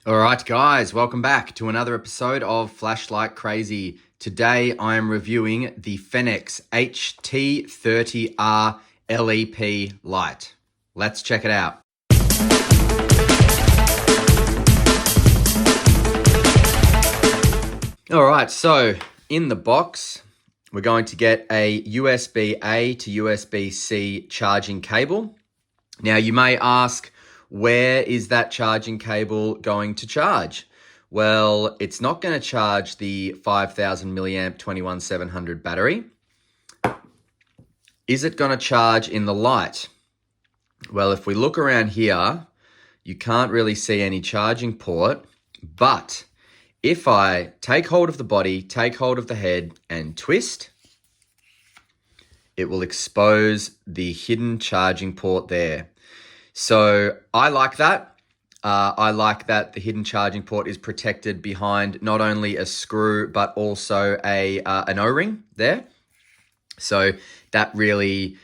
All right, guys, welcome back to another episode of Flashlight Crazy. Today, I am reviewing the Fenix HT30R LEP light. Let's check it out. All right, so in the box, we're going to get a USB-A to USB-C charging cable. Now, you may ask, where is that charging cable going to charge? Well, it's not going to charge the 5,000 milliamp 21700 battery. Is it going to charge in the light? Well, if we look around here, you can't really see any charging port, but if I take hold of the body, take hold of the head and twist, it will expose the hidden charging port there. So I like that. I like that the hidden charging port is protected behind not only a screw, but also an O-ring there. So that really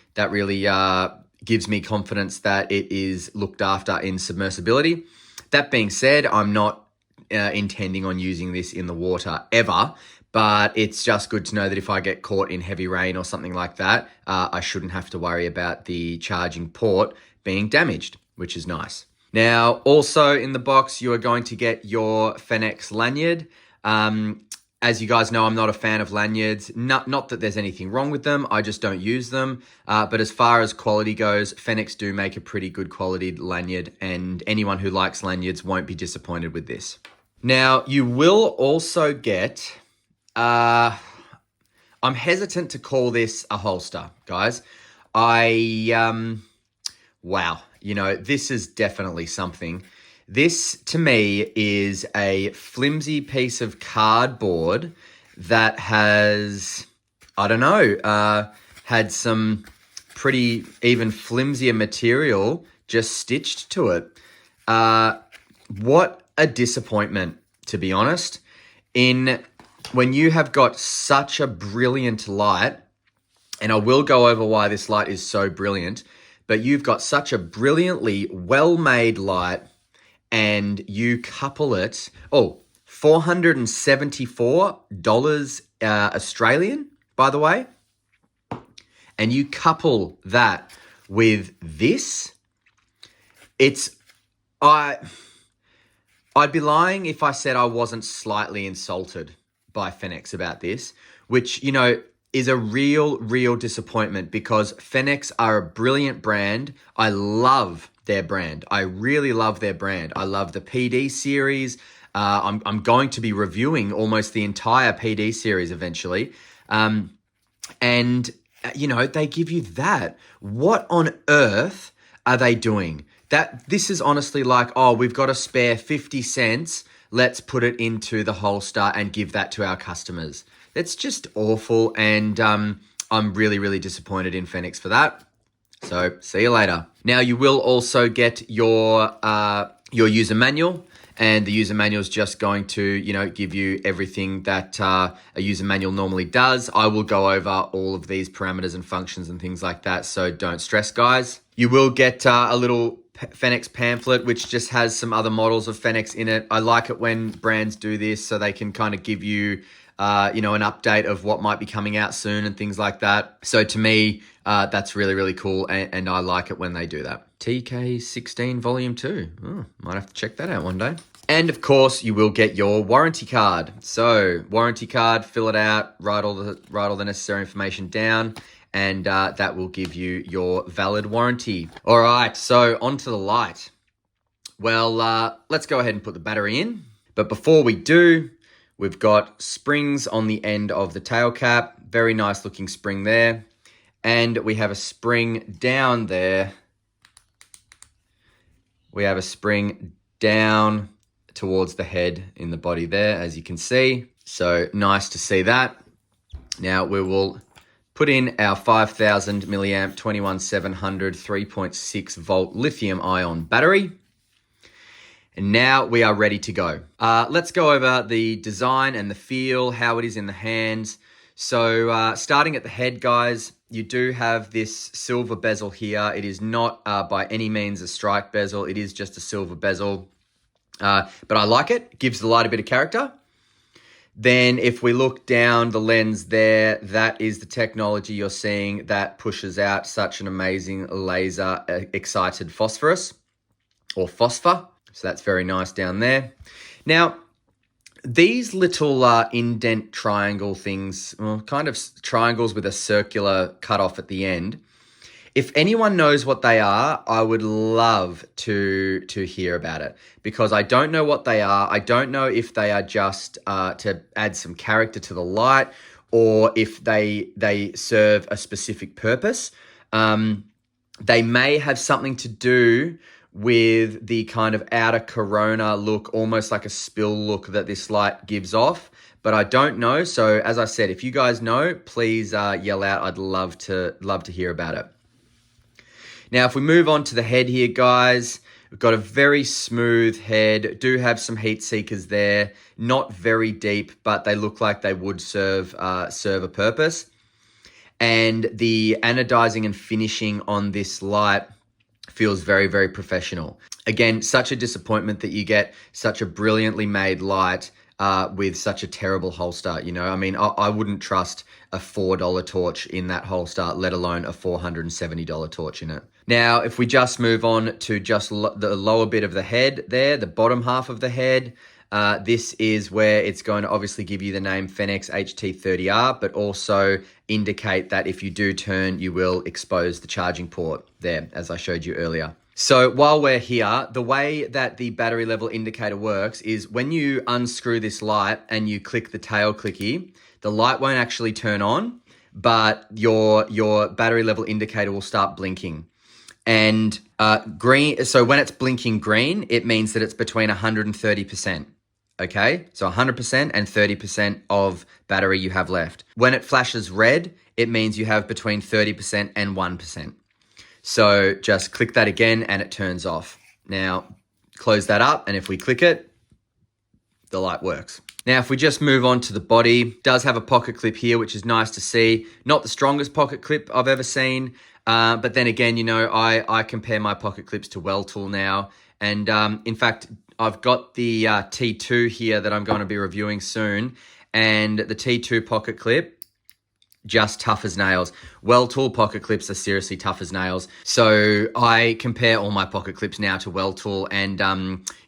gives me confidence that it is looked after in submersibility. That being said, I'm not intending on using this in the water ever, but it's just good to know that if I get caught in heavy rain or something like that, I shouldn't have to worry about the charging port being damaged, which is nice. Now, also in the box, you are going to get your Fenix lanyard. As you guys know, I'm not a fan of lanyards. Not that there's anything wrong with them, I just don't use them. But as far as quality goes, Fenix do make a pretty good quality lanyard, and anyone who likes lanyards won't be disappointed with this. Now, you will also get, I'm hesitant to call this a holster, guys. Wow, this is definitely something. This, to me, is a flimsy piece of cardboard that has, had some pretty even flimsier material just stitched to it. What a disappointment, to be honest. When you have got such a brilliant light, and I will go over why this light is so brilliant, but you've got such a brilliantly well-made light and you couple it, $474 Australian, by the way, and you couple that with this, I'd be lying if I said I wasn't slightly insulted by Fenix about this, which, is a real disappointment, because Fenix are a brilliant brand. I love their brand. I really love their brand. I love the PD series. I'm going to be reviewing almost the entire PD series eventually. And, they give you that. What on earth are they doing? This is honestly like, we've got a spare 50 cents. Let's put it into the holster and give that to our customers. It's just awful, and I'm really disappointed in Fenix for that. So see you later. Now, you will also get your user manual, and the user manual is just going to give you everything that a user manual normally does. I will go over all of these parameters and functions and things like that, so don't stress, guys. You will get a little Fenix pamphlet, which just has some other models of Fenix in it. I like it when brands do this, so they can kind of give you an update of what might be coming out soon and things like that. So to me, that's really cool, and I like it when they do that. TK16 Volume 2. Oh, might have to check that out one day. And of course, you will get your warranty card. So warranty card, fill it out, write all the necessary information down, and that will give you your valid warranty. All right, so onto the light. Well, let's go ahead and put the battery in. But before we do, we've got springs on the end of the tail cap. Very nice looking spring there. And we have a spring down there. We have a spring down towards the head in the body there, as you can see. So nice to see that. Now we will put in our 5,000 milliamp 21700 3.6 volt lithium ion battery. And now we are ready to go. Let's go over the design and the feel, how it is in the hands. So starting at the head, guys, you do have this silver bezel here. It is not by any means a strike bezel. It is just a silver bezel. But I like it. Gives the light a bit of character. Then if we look down the lens there, that is the technology you're seeing that pushes out such an amazing laser excited phosphorus or phosphor. So that's very nice down there. Now, these little indent triangle things, well, kind of triangles with a circular cutoff at the end, if anyone knows what they are, I would love to hear about it, because I don't know what they are. I don't know if they are just to add some character to the light, or if they serve a specific purpose. They may have something to do with the kind of outer corona look, almost like a spill look that this light gives off, but I don't know. So as I said, if you guys know, please yell out. I'd love to hear about it. Now, if we move on to the head here, guys, we've got a very smooth head. Do have some heat seekers there, not very deep, but they look like they would serve a purpose. And the anodizing and finishing on this light feels very, very professional. Again, such a disappointment that you get such a brilliantly made light with such a terrible holster. You know, I mean, I wouldn't trust a $4 torch in that holster, let alone a $470 torch in it. Now, if we just move on to just the lower bit of the head there, the bottom half of the head, this is where it's going to obviously give you the name Fenix HT30R, but also indicate that if you do turn, you will expose the charging port there, as I showed you earlier. So while we're here, the way that the battery level indicator works is when you unscrew this light and you click the tail clicky, the light won't actually turn on, but your battery level indicator will start blinking. And green, so when it's blinking green, it means that it's between 130%. Okay, so 100% and 30% of battery you have left. When it flashes red, it means you have between 30% and 1%. So just click that again and it turns off. Now, close that up, and if we click it, the light works. Now, if we just move on to the body, it does have a pocket clip here, which is nice to see. Not the strongest pocket clip I've ever seen, but then again, you know, I compare my pocket clips to Well-Tool now. And in fact, I've got the T2 here that I'm going to be reviewing soon. And the T2 pocket clip, just tough as nails. Well-Tool pocket clips are seriously tough as nails. So I compare all my pocket clips now to Well-Tool, and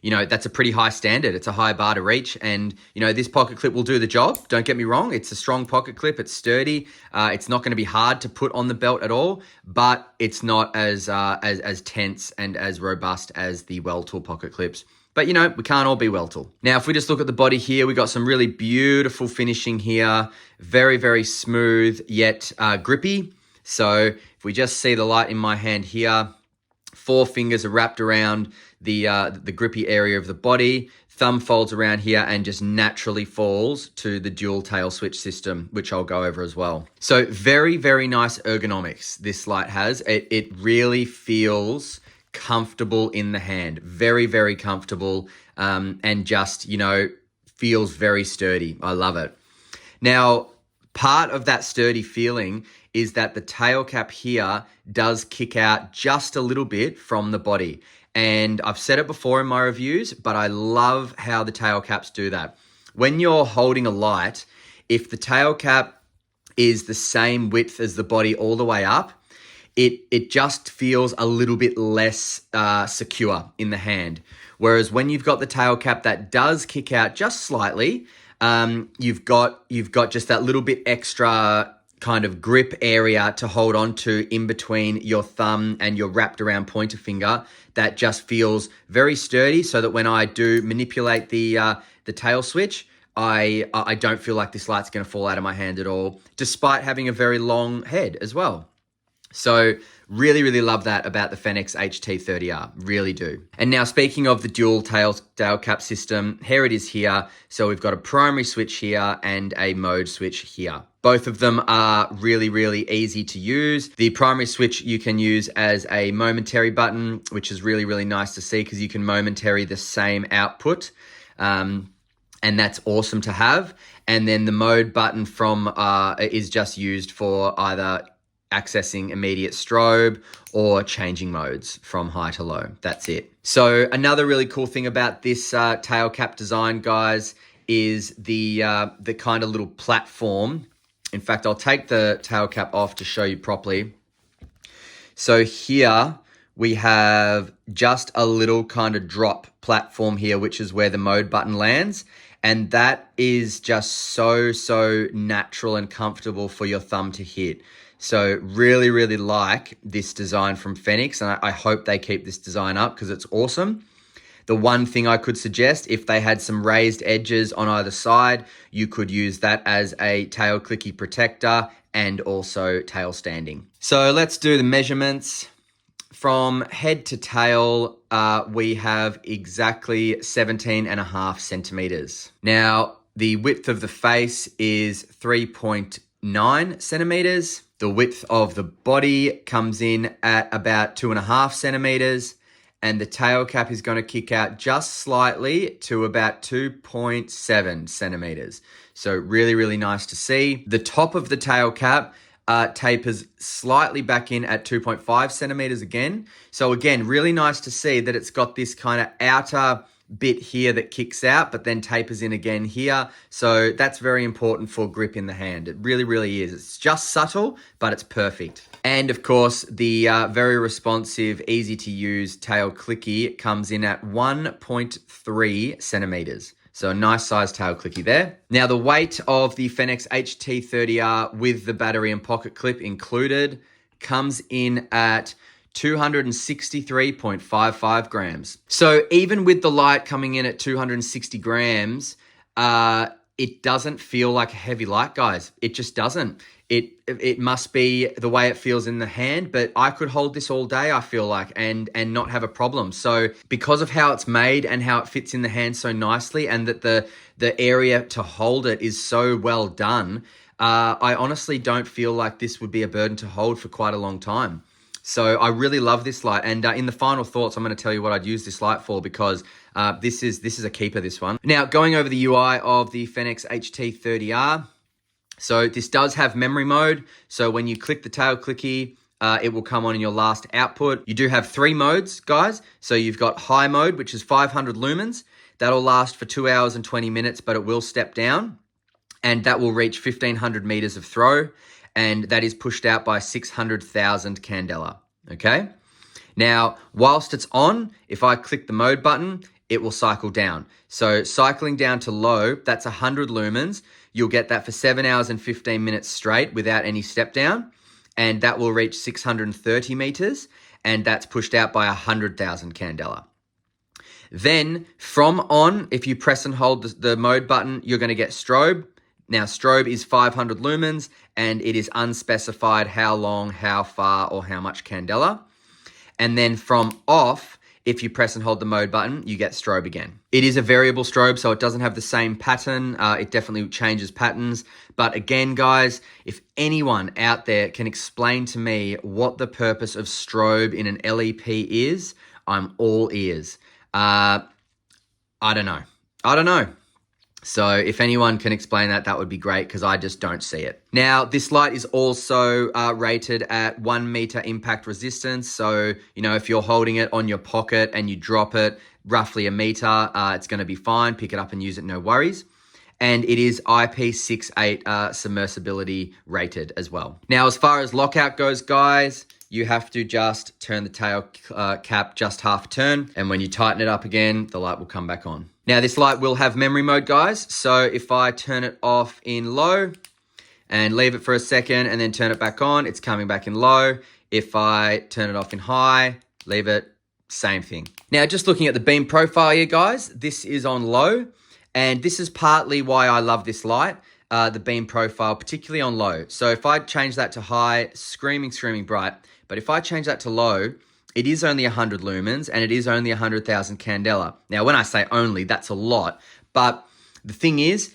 you know, that's a pretty high standard. It's a high bar to reach, and you know, this pocket clip will do the job. Don't get me wrong. It's a strong pocket clip. It's sturdy. It's not going to be hard to put on the belt at all, but it's not as tense and as robust as the Well-Tool pocket clips. But, you know, we can't all be Well-Tool. Now, if we just look at the body here, we got some really beautiful finishing here. Very, very smooth, yet grippy. So if we just see the light in my hand here, 4 fingers are wrapped around the grippy area of the body. Thumb folds around here and just naturally falls to the dual tail switch system, which I'll go over as well. So very, very nice ergonomics this light has. It really feels comfortable in the hand, very, very comfortable, and just, you know, feels very sturdy. I love it. Now, part of that sturdy feeling is that the tail cap here does kick out just a little bit from the body. And I've said it before in my reviews, but I love how the tail caps do that. When you're holding a light, if the tail cap is the same width as the body all the way up, it just feels a little bit less secure in the hand. Whereas when you've got the tail cap that does kick out just slightly, you've got just that little bit extra kind of grip area to hold on to in between your thumb and your wrapped around pointer finger that just feels very sturdy, so that when I do manipulate the tail switch, I don't feel like this light's going to fall out of my hand at all, despite having a very long head as well. So really, really love that about the Fenix HT30R, really do. And now speaking of the dual tail cap system, here it is here. So we've got a primary switch here and a mode switch here. Both of them are really, really easy to use. The primary switch you can use as a momentary button, which is really, really nice to see because you can momentary the same output. And that's awesome to have. And then the mode button is just used for either accessing immediate strobe or changing modes from high to low. That's it. So another really cool thing about this tail cap design, guys, is the kind of little platform. In fact, I'll take the tail cap off to show you properly. So here we have just a little kind of drop platform here, which is where the mode button lands. And that is just so natural and comfortable for your thumb to hit. So really, really like this design from Fenix, and I hope they keep this design up because it's awesome. The one thing I could suggest, if they had some raised edges on either side, you could use that as a tail clicky protector and also tail standing. So let's do the measurements. From head to tail, we have exactly 17.5 centimeters. Now, the width of the face is 3.9 centimeters. The width of the body comes in at about 2.5 centimeters. And the tail cap is going to kick out just slightly to about 2.7 centimeters. So really, really nice to see. The top of the tail cap tapers slightly back in at 2.5 centimeters again. So again, really nice to see that it's got this kind of outer bit here that kicks out, but then tapers in again here. So that's very important for grip in the hand. It really, really is. It's just subtle, but it's perfect. And of course, the very responsive, easy to use tail clicky comes in at 1.3 centimeters. So a nice size tail clicky there. Now the weight of the Fenix HT30R with the battery and pocket clip included comes in at 263.55 grams. So even with the light coming in at 260 grams, it doesn't feel like a heavy light, guys. It just doesn't. It must be the way it feels in the hand, but I could hold this all day, I feel like, and not have a problem. So because of how it's made and how it fits in the hand so nicely, and that the area to hold it is so well done, I honestly don't feel like this would be a burden to hold for quite a long time. So I really love this light. And in the final thoughts, I'm going to tell you what I'd use this light for, because this is a keeper, this one. Now, going over the UI of the Fenix HT30R. So this does have memory mode. So when you click the tail clicky, it will come on in your last output. You do have 3 modes, guys. So you've got high mode, which is 500 lumens. That'll last for 2 hours and 20 minutes, but it will step down. And that will reach 1,500 meters of throw. And that is pushed out by 600,000 candela, okay? Now, whilst it's on, if I click the mode button, it will cycle down. So cycling down to low, that's 100 lumens. You'll get that for 7 hours and 15 minutes straight without any step down. And that will reach 630 meters. And that's pushed out by 100,000 candela. Then from on, if you press and hold the mode button, you're going to get strobe. Now, strobe is 500 lumens, and it is unspecified how long, how far, or how much candela. And then from off, if you press and hold the mode button, you get strobe again. It is a variable strobe, so it doesn't have the same pattern. It definitely changes patterns. But again, guys, if anyone out there can explain to me what the purpose of strobe in an LEP is, I'm all ears. I don't know. So if anyone can explain that, that would be great, because I just don't see it. Now, this light is also rated at 1 meter impact resistance. So, you know, if you're holding it on your pocket and you drop it roughly a meter, it's going to be fine. Pick it up and use it, no worries. And it is IP68 submersibility rated as well. Now, as far as lockout goes, guys, you have to just turn the tail cap just half a turn. And when you tighten it up again, the light will come back on. Now, this light will have memory mode, guys. So if I turn it off in low and leave it for a second and then turn it back on, it's coming back in low. If I turn it off in high, leave it, same thing. Now, just looking at the beam profile here, guys, this is on low. And this is partly why I love this light, the beam profile, particularly on low. So if I change that to high, screaming bright. But if I change that to low, it is only 100 lumens and it is only 100,000 candela. Now, when I say only, that's a lot. But the thing is,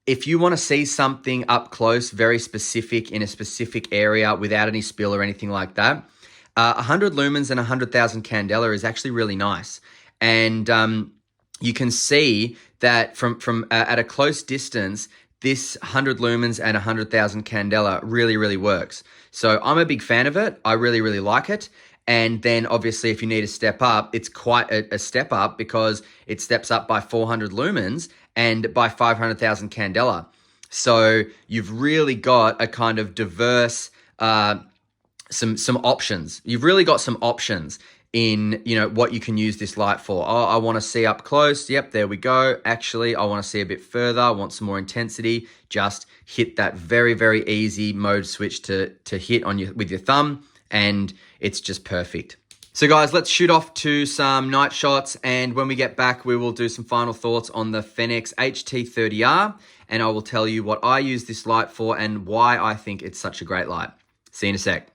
if you want to see something up close, very specific in a specific area without any spill or anything like that, 100 lumens and 100,000 candela is actually really nice. And you can see that from at a close distance, this 100 lumens and 100,000 candela really, really works. So I'm a big fan of it. I really, really like it. And then obviously if you need a step up, it's quite a step up because it steps up by 400 lumens and by 500,000 candela. So you've really got a kind of diverse, some options. You've really got some options in, what you can use this light for. Oh, I want to see up close. Yep, there we go. Actually, I want to see a bit further. I want some more intensity. Just hit that very, very easy mode switch to hit with your thumb, and it's just perfect. So guys, let's shoot off to some night shots, and when we get back, we will do some final thoughts on the Fenix HT30R, and I will tell you what I use this light for and why I think it's such a great light. See you in a sec.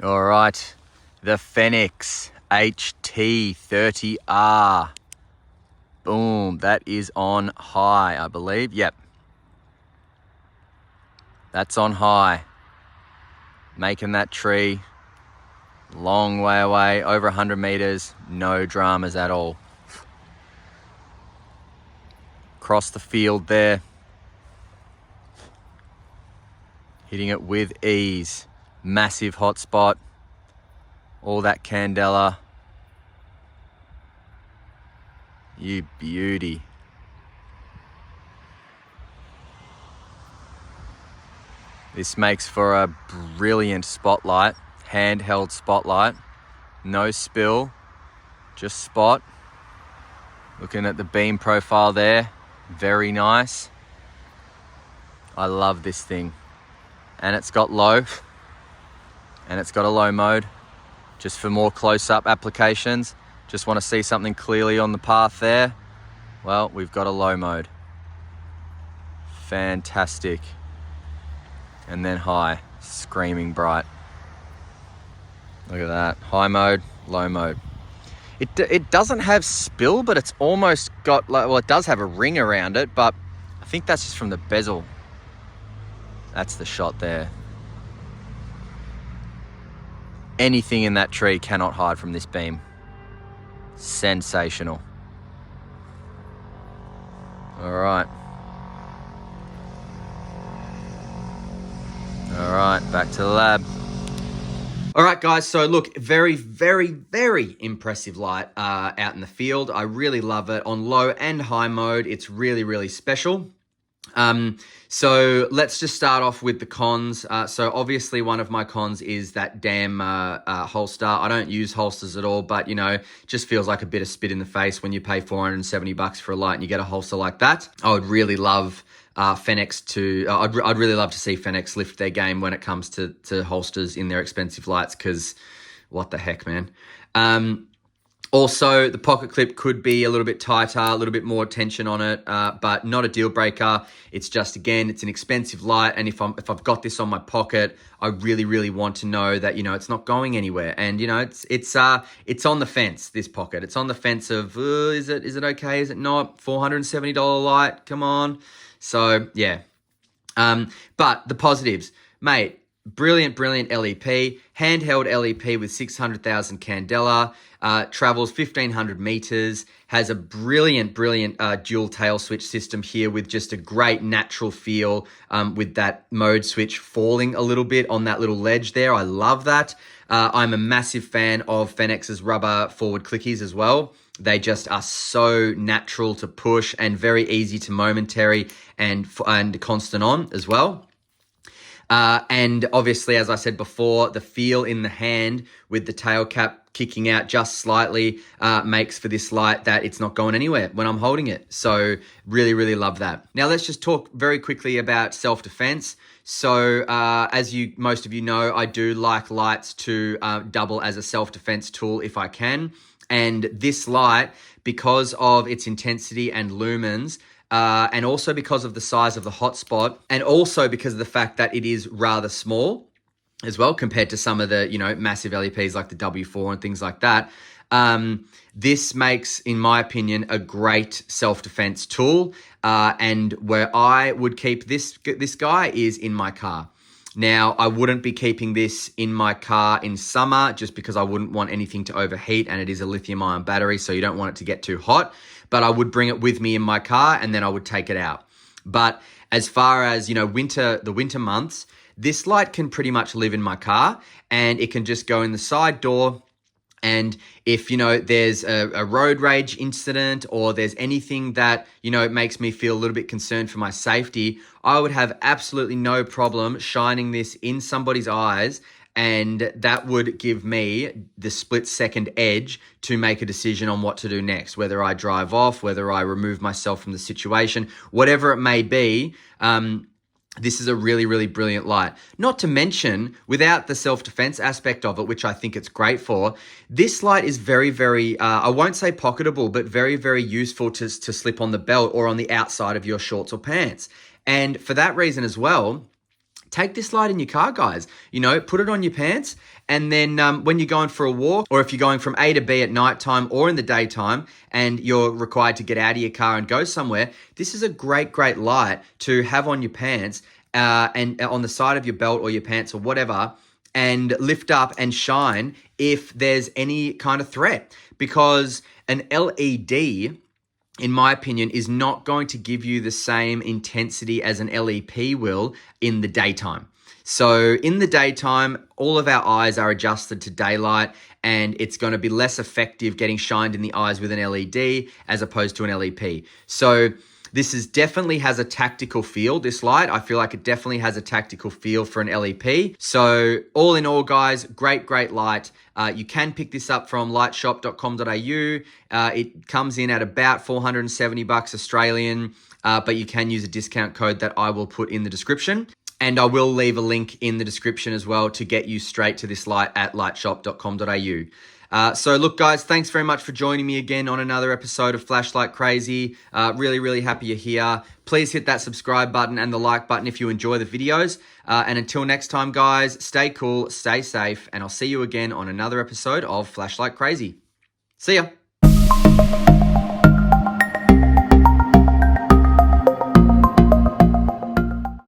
All right, the Fenix HT30R. Boom, that is on high, I believe. Yep. That's on high. Making that tree long way away, over 100 meters, no dramas at all. Across the field there. Hitting it with ease. Massive hotspot. All that candela. You beauty. This makes for a brilliant spotlight, handheld spotlight. No spill, just spot. Looking at the beam profile there, very nice. I love this thing. And it's got low, and it's got a low mode, just for more close-up applications. Just want to see something clearly on the path there. Well, we've got a low mode. Fantastic. And then high, screaming bright. Look at that, high mode, low mode. It doesn't have spill, but it's almost got, well, it does have a ring around it, but I think that's just from the bezel. That's the shot there. Anything in that tree cannot hide from this beam. Sensational. All right. All right, back to the lab. All right, guys, so look, very, very, very impressive light out in the field. I really love it. On low and high mode, it's really, really special. So let's just start off with the cons. So obviously one of my cons is that damn holster. I don't use holsters at all, but just feels like a bit of spit in the face when you pay $470 for a light and you get a holster like that. I would really love Fenix to, I'd really love to see Fenix lift their game when it comes to holsters in their expensive lights, because what the heck, man. Also, the pocket clip could be a little bit tighter, a little bit more tension on it, but not a deal breaker. It's just, again, it's an expensive light, and if I've got this on my pocket, I really, really want to know that it's not going anywhere. And it's on the fence. This pocket, it's on the fence of is it okay? Is it not? $470 light, come on. So yeah, but the positives, mate. Brilliant LEP, handheld LEP with 600,000 candela, travels 1,500 meters, has a brilliant dual tail switch system here with just a great natural feel with that mode switch falling a little bit on that little ledge there. I love that. I'm a massive fan of Fenix's rubber forward clickies as well. They just are so natural to push and very easy to momentary and constant on as well. And obviously, as I said before, the feel in the hand with the tail cap kicking out just slightly makes for this light that it's not going anywhere when I'm holding it. So really, really love that. Now let's just talk very quickly about self-defense. So as most of you know, I do like lights to double as a self-defense tool if I can. And this light, because of its intensity and lumens, and also because of the size of the hotspot, and also because of the fact that it is rather small as well compared to some of the, massive LEPs like the W4 and things like that, this makes, in my opinion, a great self-defense tool. And where I would keep this guy is in my car. Now, I wouldn't be keeping this in my car in summer just because I wouldn't want anything to overheat, and it is a lithium-ion battery, so you don't want it to get too hot. But I would bring it with me in my car, and then I would take it out. But as far as, the winter months, this light can pretty much live in my car, and it can just go in the side door. And if, there's a road rage incident, or there's anything that, makes me feel a little bit concerned for my safety, I would have absolutely no problem shining this in somebody's eyes, and that would give me the split-second edge to make a decision on what to do next, whether I drive off, whether I remove myself from the situation, whatever it may be. This is a really, really brilliant light. Not to mention, without the self-defense aspect of it, which I think it's great for, this light is very, very, I won't say pocketable, but very, very useful to slip on the belt or on the outside of your shorts or pants. And for that reason as well, take this light in your car, guys. Put it on your pants, and then when you're going for a walk, or if you're going from A to B at nighttime or in the daytime, and you're required to get out of your car and go somewhere, this is a great, great light to have on your pants and on the side of your belt or your pants or whatever, and lift up and shine if there's any kind of threat. Because an LED, in my opinion, is not going to give you the same intensity as an LEP will in the daytime. So in the daytime, all of our eyes are adjusted to daylight, and it's going to be less effective getting shined in the eyes with an LED as opposed to an LEP. So this definitely has a tactical feel, this light. I feel like it definitely has a tactical feel for an LEP. So all in all, guys, great, great light. You can pick this up from lightshop.com.au. It comes in at about $470 Australian, but you can use a discount code that I will put in the description. And I will leave a link in the description as well to get you straight to this light at lightshop.com.au. So look, guys, thanks very much for joining me again on another episode of Flashlight Crazy. Really, really happy you're here. Please hit that subscribe button and the like button if you enjoy the videos. And until next time, guys, stay cool, stay safe, and I'll see you again on another episode of Flashlight Crazy. See ya.